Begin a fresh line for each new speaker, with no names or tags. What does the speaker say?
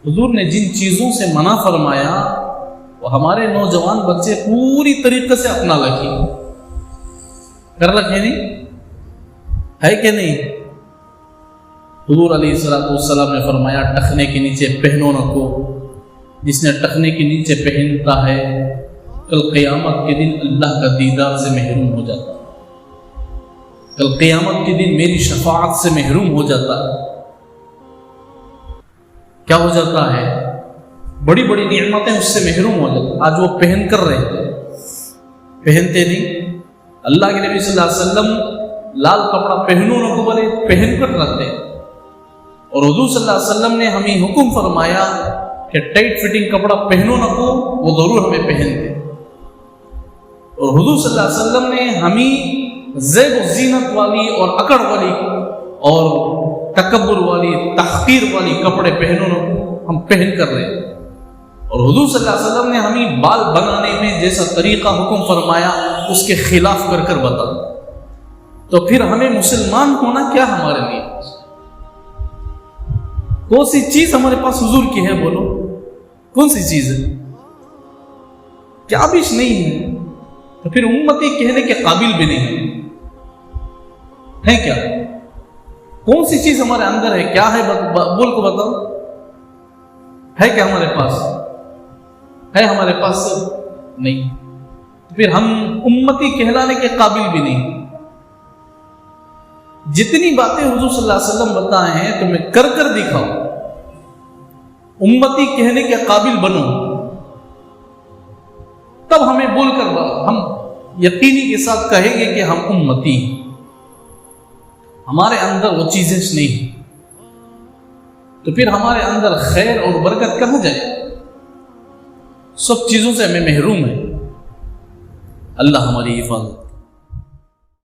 حضور نے جن چیزوں سے منع فرمایا وہ ہمارے نوجوان بچے پوری طریقے سے اپنا لگے، کر رکھے نہیں ہے کہ نہیں؟ حضور علیہ السلام نے فرمایا ٹخنے کے نیچے پہنو نہ کو، جس نے ٹخنے کے نیچے پہنتا ہے کل قیامت کے دن اللہ کا دیدار سے محروم ہو جاتا ہے، کل قیامت کے دن میری شفاعت سے محروم ہو جاتا ہے۔ کیا ہو جاتا ہے؟ بڑی بڑی نعمتیں اس سے محروم ہو جاتی۔ آج وہ پہن کر رہے تھے، پہنتے نہیں۔ اللہ کے نبی صلی اللہ علیہ وسلم لال کپڑا پہنو نہ کو بولے، پہن کر رکھتے، اور حضور صلی اللہ علیہ وسلم نے ہمیں حکم فرمایا کہ ٹائٹ فٹنگ کپڑا پہنو نہ کو، وہ ضرور ہمیں پہنتے۔ اور حضور صلی اللہ علیہ وسلم نے ہمیں زیب و زینت والی اور اکڑ والی اور تکبر والی تحقیر والی کپڑے پہنو نہ کو، ہم پہن کر رہے ہیں۔ اور حضور صلی اللہ علیہ وسلم نے ہمیں بال بنانے میں جیسا طریقہ حکم فرمایا اس کے خلاف کر کر بتا، تو پھر ہمیں مسلمان ہونا کیا ہمارے لیے؟ کون سی چیز ہمارے پاس حضور کی ہے؟ بولو کون سی چیز ہے؟ کیا بھی نہیں ہے، تو پھر امتی کہنے کے قابل بھی نہیں ہے کیا؟ کون سی چیز ہمارے اندر ہے؟ کیا ہے؟ بول کو بتاؤ، ہے کیا ہمارے پاس؟ ہے ہمارے پاس نہیں، تو پھر ہم امتی کہلانے کے قابل بھی نہیں۔ جتنی باتیں حضور صلی اللہ علیہ وسلم بتائے ہیں تمہیں کر کر دکھاؤ، امتی کہنے کے قابل بنو، تب ہمیں بول کر ہم یقینی کے ساتھ کہیں گے کہ ہم امتی ہیں۔ ہمارے اندر وہ چیزیں نہیں، تو پھر ہمارے اندر خیر اور برکت کہاں جائے؟ سب چیزوں سے ہمیں محروم ہے۔ اللہ ہماری حفاظت۔